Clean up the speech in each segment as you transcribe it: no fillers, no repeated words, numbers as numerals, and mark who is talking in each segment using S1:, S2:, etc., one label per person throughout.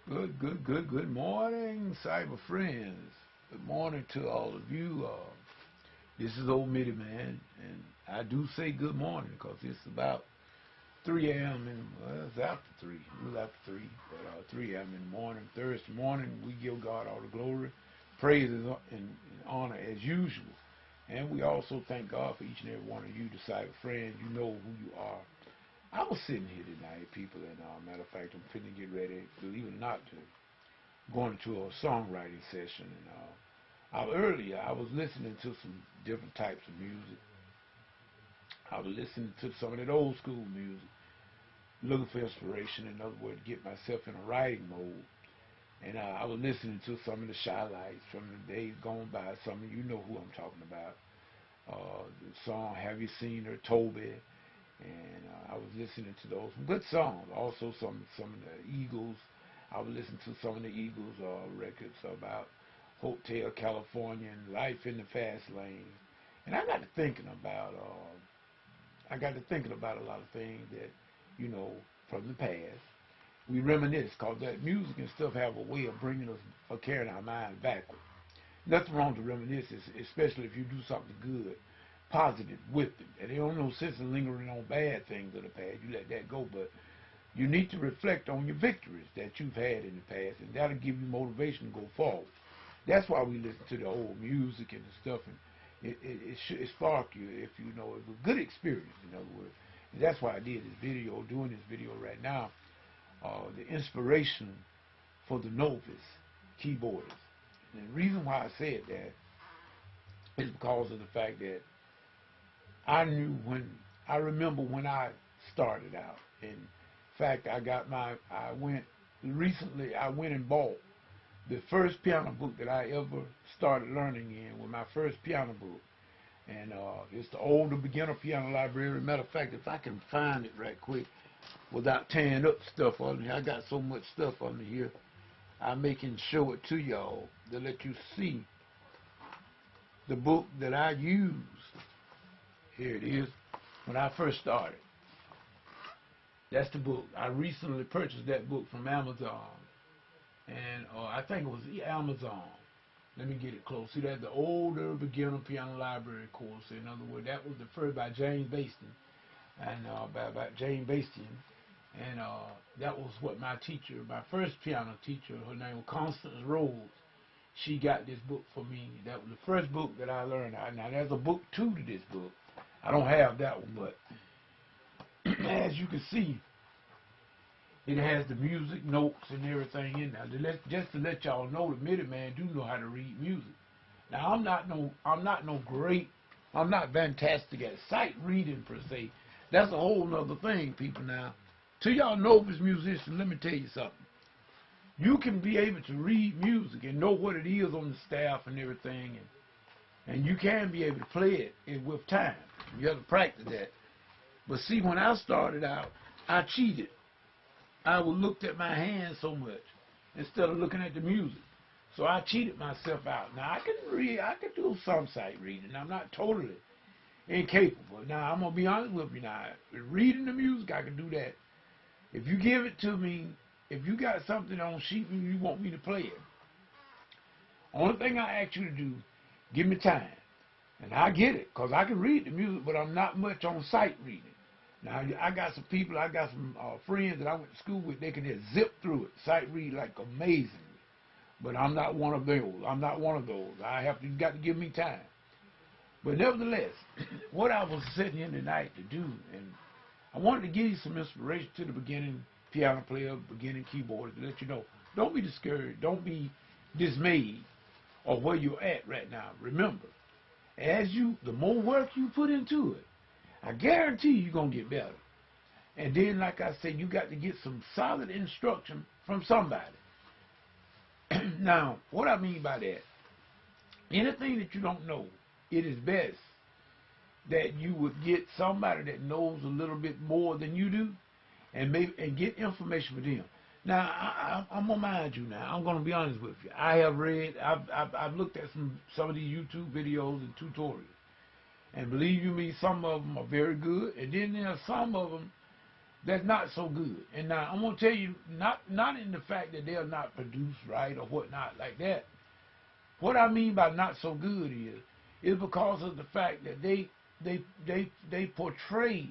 S1: Good morning, cyber friends. Good morning to all of you. This is old Mitty Man, and I do say good morning because it's about 3 a.m. It's after 3. It was after 3, but 3 a.m. in the morning, Thursday morning. We give God all the glory, praise, and honor as usual. And we also thank God for each and every one of you, the cyber friends. You know who you are. I was sitting here tonight, people, and matter of fact, I'm finna get ready, believe it or not, to going to a songwriting session. And earlier, I was listening to some different types of music. I was listening to some of that old school music, looking for inspiration, in other words, get myself in a writing mode. And I was listening to some of the shy lights from the days gone by. Some of you know who I'm talking about. The song "Have You Seen Her," Toby, and I was listening to those good songs. Also, some of the Eagles. I was listening to some of the Eagles records about Hotel California and life in the fast lane. And I got to thinking about a lot of things that, from the past. We reminisce because that music and stuff have a way of bringing us or carrying our mind backward. Nothing wrong to reminisce, especially if you do something good, positive with it. And there ain't no sense in lingering on bad things of the past. You let that go, but you need to reflect on your victories that you've had in the past, and that'll give you motivation to go forward. That's why we listen to the old music and the stuff, and it spark you if you know it was a good experience, in other words. And that's why I did this video, doing this video right now, the inspiration for the Novice keyboardists. And the reason why I said that is because of the fact that I remember when I started out. In fact, I went and bought the first piano book that I ever started learning in was my first piano book. And it's the older beginner piano library. Matter of fact, if I can find it right quick without tearing up stuff on me, I got so much stuff on me here. I may can show it to y'all to let you see the book that I used. Here it is. When I first started. That's the book. I recently purchased that book from Amazon. And I think it was Amazon. Let me get it close. See, that's the older beginner piano library course. In other words, that was the first by James Bastian. And by James Bastian. And that was what my teacher, my first piano teacher, her name was Constance Rhodes. She got this book for me. That was the first book that I learned. Now, there's a book 2 to this book. I don't have that one, but as you can see, it has the music notes and everything in there. Just to let y'all know, the Mitty Man do know how to read music. Now, I'm not fantastic at sight reading per se. That's a whole nother thing, people. Now, to y'all novice musicians, let me tell you something. You can be able to read music and know what it is on the staff and everything, and you can be able to play it with time. You have to practice that. But see, when I started out, I cheated. I looked at my hands so much instead of looking at the music. So I cheated myself out. Now, I can read, I can do some sight reading. I'm not totally incapable. Now, I'm going to be honest with you now. Reading the music, I can do that. If you give it to me, if you got something on sheet and you want me to play it, only thing I ask you to do, give me time. And I get it, because I can read the music, but I'm not much on sight reading. Now, I got some people, I got some friends that I went to school with, they can just zip through it, sight read like amazingly. But I'm not one of those. I'm not one of those. You got to give me time. But nevertheless, what I was sitting here tonight to do, and I wanted to give you some inspiration to the beginning piano player, beginning keyboardist, to let you know, don't be discouraged, don't be dismayed of where you're at right now. Remember, the more work you put into it, I guarantee you're going to get better. And then, like I said, you got to get some solid instruction from somebody. Now, what I mean by that, anything that you don't know, it is best that you would get somebody that knows a little bit more than you do and get information from them. Now, I'm going to mind you now. I'm going to be honest with you. I have read, I've looked at some of these YouTube videos and tutorials. And believe you me, some of them are very good. And then there are some of them that's not so good. And now I'm gonna tell you, not in the fact that they're not produced right or whatnot like that. What I mean by not so good is because of the fact that they portray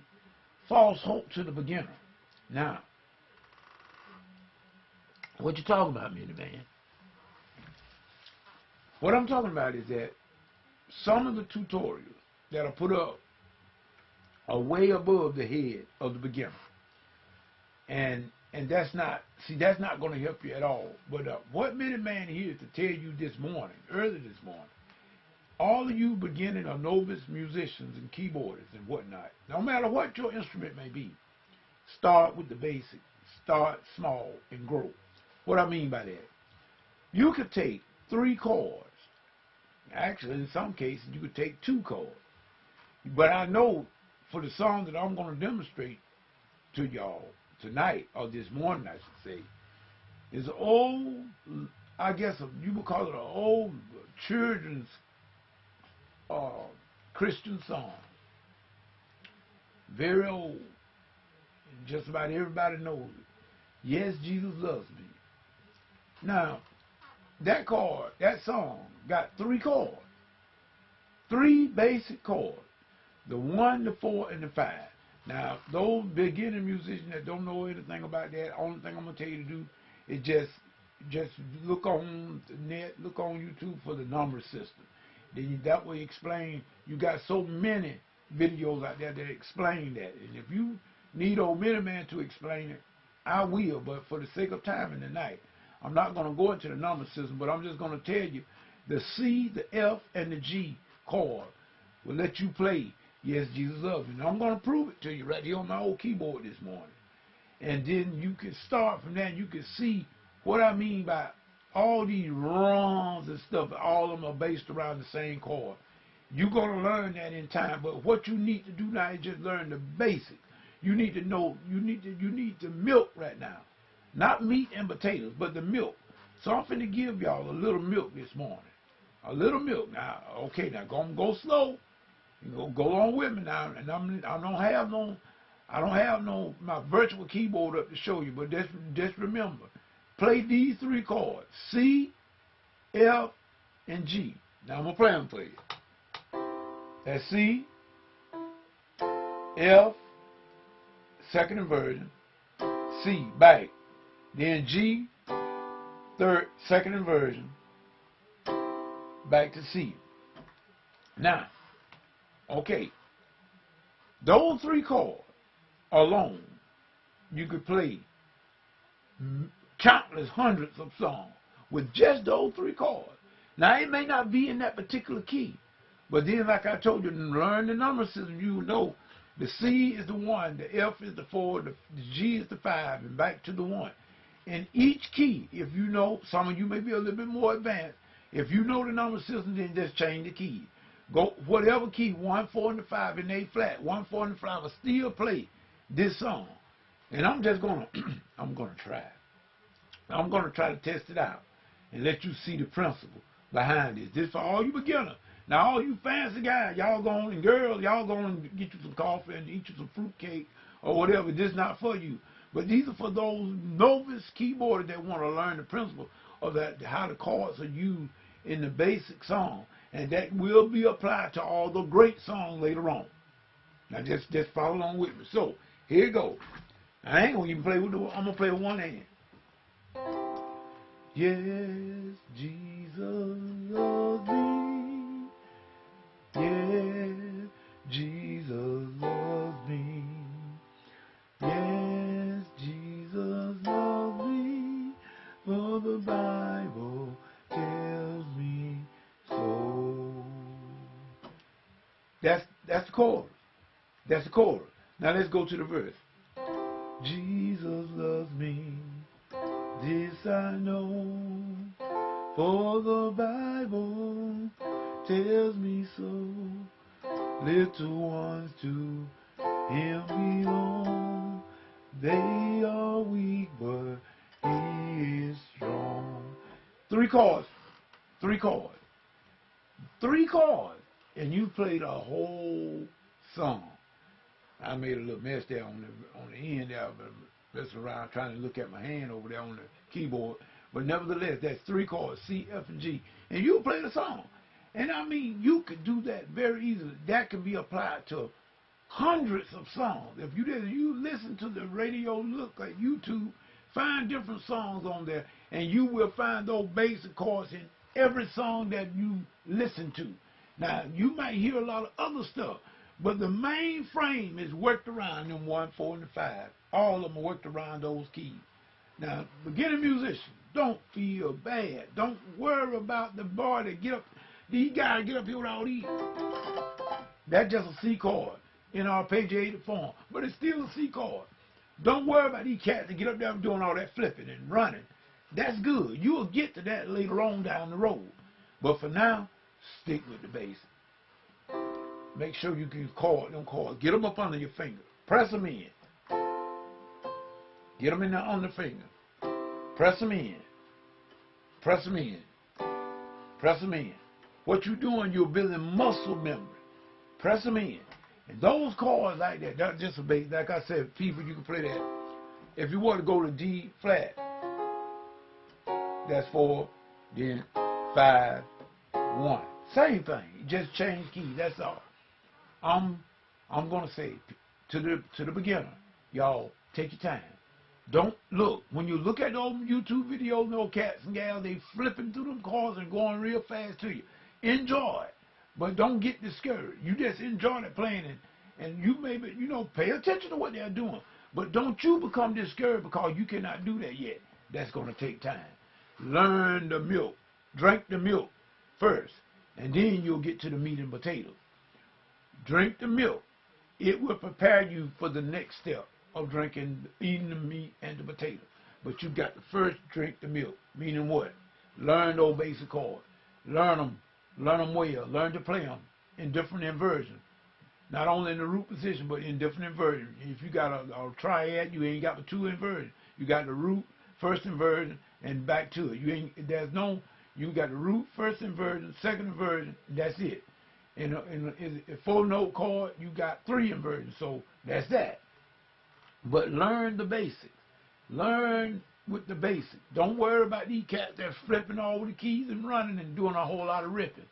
S1: false hope to the beginner. Now, what you talking about, man? What I'm talking about is that some of the tutorials that are put up are way above the head of the beginner. And that's not going to help you at all. But what Minuteman here is to tell you this morning, early this morning, all of you beginning or novice musicians and keyboardists and whatnot, no matter what your instrument may be, start with the basics. Start small and grow. What I mean by that, you could take 3 chords. Actually, in some cases, you could take 2 chords. But I know for the song that I'm going to demonstrate to y'all tonight, or this morning, I should say, is old, I guess you would call it an old children's Christian song. Very old. Just about everybody knows it. Yes, Jesus loves me. Now, that song got 3 chords. 3 basic chords. The 1, the 4, and the 5. Now, those beginning musicians that don't know anything about that, only thing I'm going to tell you to do is just look on the net, look on YouTube for the number system. Then that will explain. You got so many videos out there that explain that. And if you need old Minuteman to explain it, I will. But for the sake of time in the night, I'm not going to go into the number system, but I'm just going to tell you the C, the F, and the G chord will let you play Yes, Jesus Loves Me. And I'm going to prove it to you right here on my old keyboard this morning. And then you can start from that and you can see what I mean by all these runs and stuff. All of them are based around the same chord. You're going to learn that in time, but what you need to do now is just learn the basics. You need to know, you need the milk right now. Not meat and potatoes, but the milk. So I'm finna give y'all a little milk this morning. A little milk. Now, okay, now go slow. Go on with me now. And I don't have no my virtual keyboard up to show you, but just remember, play these 3 chords: C, F, and G. Now I'm gonna play them for you. That's C, F, second inversion, C, back. Then G, third, second inversion, back to C. Now, okay, those 3 chords alone, you could play countless hundreds of songs with just those 3 chords. Now, it may not be in that particular key, but then, like I told you, learn the number system. You know the C is the 1, the F is the 4, the G is the 5, and back to the 1. In each key, if you know, some of you may be a little bit more advanced, if you know the number system, then just change the key. Go whatever key, 1, 4, and the 5 in A flat, 1, 4, and the 5 will still play this song. And I'm just gonna, I'm gonna try. I'm gonna try to test it out and let you see the principle behind this. This for all you beginners. Now all you fancy guys, y'all going and girls, y'all going to get you some coffee and eat you some fruit cake or whatever. This is not for you. But these are for those novice keyboardists that want to learn the principle of that, how the chords are used in the basic song. And that will be applied to all the great songs later on. Now just follow along with me. So here you go. I ain't gonna even play with I'm gonna play with one hand. Yes, Jesus loves me. Yes, Jesus loves me. Yes, Jesus loves me. For the Bible tells me so. That's the chorus. That's the chorus. Now let's go to the verse. Jesus loves me, this I know, for the Bible tells me so. Little ones to Him belong. They are weak, but He is strong. 3 chords. 3 chords. 3 chords. And you played a whole song. I made a little mess there on the end there, but messing around trying to look at my hand over there on the keyboard. But nevertheless, that's 3 chords, C, F, and G, and you play the song. And I mean, you could do that very easily. That can be applied to hundreds of songs. If you listen to the radio, look at YouTube, find different songs on there, and you will find those basic chords in every song that you listen to. Now, you might hear a lot of other stuff, but the main frame is worked around them 1, 4, and the 5. All of them are worked around those keys. Now, beginning musicians, don't feel bad. Don't worry about the boy that get up. These guys get up here with all these. That's just a C chord in arpeggiated form, but it's still a C chord. Don't worry about these cats that get up there and doing all that flipping and running. That's good. You will get to that later on down the road. But for now, stick with the basics. Make sure you can chord them chords. Get them up under your finger. Press them in. Get them in the under finger. Press them in. Press them in. Press them in. What you're doing, you're building muscle memory. Press them in. And those chords like that, that's just a basic. Like I said, people, you can play that. If you want to go to D flat, that's 4, then 5, 1. Same thing. Just change keys. That's all. I'm gonna say to the beginner, y'all, take your time. Don't look. When you look at those YouTube videos, no cats and gals, they flipping through them chords and going real fast to you. Enjoy it, but don't get discouraged. You just enjoy it playing it, and you maybe, pay attention to what they're doing. But don't you become discouraged because you cannot do that yet. That's going to take time. Learn the milk. Drink the milk first, and then you'll get to the meat and potatoes. Drink the milk. It will prepare you for the next step of eating the meat and the potatoes. But you got to first drink the milk. Meaning what? Learn those basic chords. Learn them well. Learn to play them in different inversions. Not only in the root position, but in different inversions. If you got a triad, you ain't got the 2 inversions. You got the root, first inversion, and back to it. You got the root, first inversion, second inversion, that's it. In a 4-note chord, you got 3 inversions, so that's that. But learn the basics. Learn with the basics. Don't worry about these cats that's flipping all the keys and running and doing a whole lot of ripping.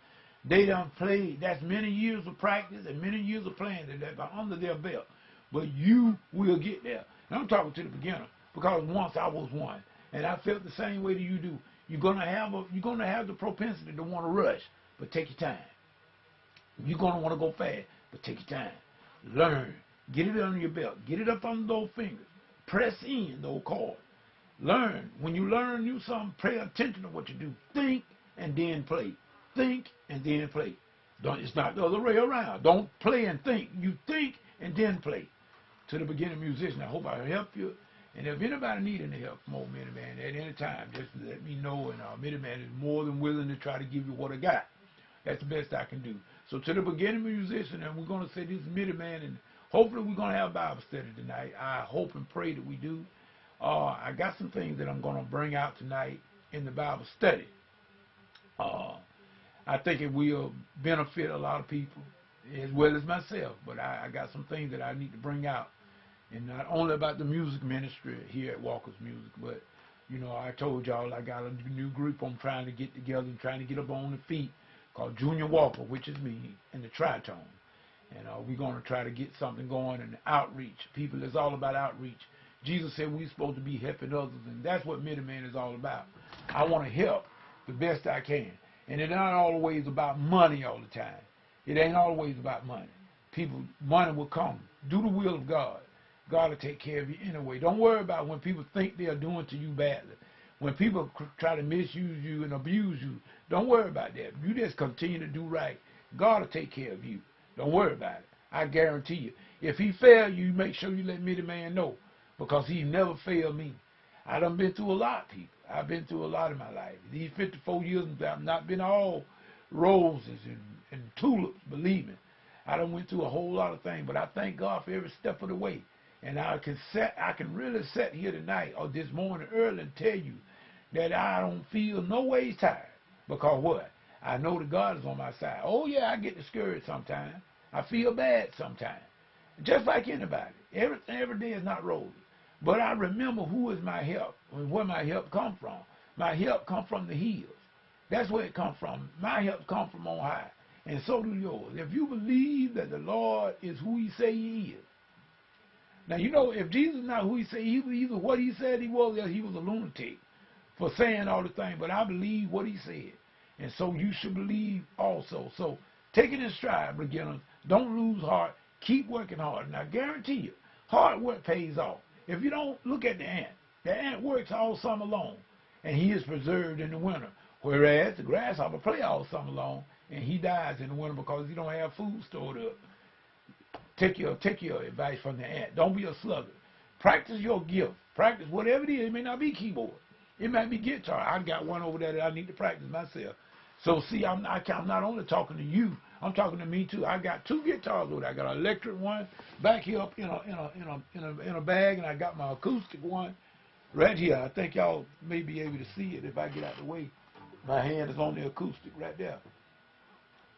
S1: They done played. That's many years of practice and many years of playing that are under their belt. But you will get there. And I'm talking to the beginner because once I was one, and I felt the same way that you do. You're gonna have the propensity to want to rush, but take your time. You're gonna want to go fast, but take your time. Learn. Get it under your belt. Get it up under those fingers. Press in those chords. Learn. When you learn new something, pay attention to what you do. Think and then play. Think and then play. It's not the other way around. Don't play and think. You think and then play. To the beginning musician, I hope I help you. And if anybody need any help from old Miniman at any time, just let me know. And Miniman is more than willing to try to give you what I got. That's the best I can do. So to the beginning musician, and we're going to say this is Miniman, and hopefully we're going to have a Bible study tonight. I hope and pray that we do. I got some things that I'm going to bring out tonight in the Bible study. I think it will benefit a lot of people as well as myself. But I got some things that I need to bring out. And not only about the music ministry here at Walker's Music, but, I told y'all I got a new group I'm trying to get together and trying to get up on the feet called Junior Walker, which is me, and the Tritone. And we're going to try to get something going in outreach. People, it's all about outreach. Jesus said we're supposed to be helping others, and that's what Miniman is all about. I want to help the best I can. And it's not always about money all the time. It ain't always about money. Money will come. Do the will of God. God will take care of you anyway. Don't worry about when people think they are doing to you badly. When people try to misuse you and abuse you, don't worry about that. You just continue to do right. God will take care of you. Don't worry about it. I guarantee you. If he failed you, make sure you let Miniman know, because he never failed me. I done been through a lot, people. I've been through a lot in my life. These 54 years, I've not been all roses and tulips, believe me. I done went through a whole lot of things, but I thank God for every step of the way. And I can really sit here tonight or this morning early and tell you that I don't feel no ways tired. Because what? I know that God is on my side. Oh yeah, I get discouraged sometimes. I feel bad sometimes. Just like anybody. Every day is not rosy. But I remember who is my help and where my help come from. My help come from the hills. That's where it come from. My help come from on high. And so do yours. If you believe that the Lord is who he say he is. Now, you know, if Jesus is not who he say he was, either what he said he was, or he was a lunatic for saying all the things. But I believe what he said. And so you should believe also. So take it in stride, beginners. Don't lose heart. Keep working hard. And I guarantee you, hard work pays off. If you don't, look at the ant works all summer long, and he is preserved in the winter. Whereas the grasshopper play all summer long, and he dies in the winter because he don't have food stored up. Take your advice from the ant. Don't be a sluggard. Practice your gift. Practice whatever it is. It may not be keyboard. It might be guitar. I got one over there that I need to practice myself. So see, I'm not only talking to you. I'm talking to me too. I got 2 guitars over there. I got an electric one back here up in a bag, and I got my acoustic one right here. I think y'all may be able to see it if I get out of the way. My hand is on the acoustic right there.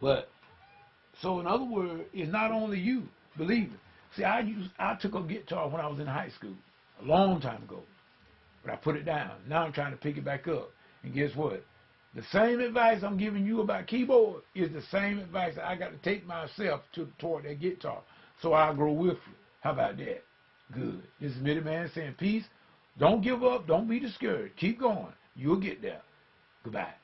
S1: But so in other words, it's not only you. Believe me. See, I took a guitar when I was in high school a long time ago, but I put it down. Now I'm trying to pick it back up. And guess what? The same advice I'm giving you about keyboard is the same advice that I got to take myself toward that guitar. So I'll grow with you. How about that? Good. This is Mitty Man saying peace. Don't give up. Don't be discouraged. Keep going. You'll get there. Goodbye.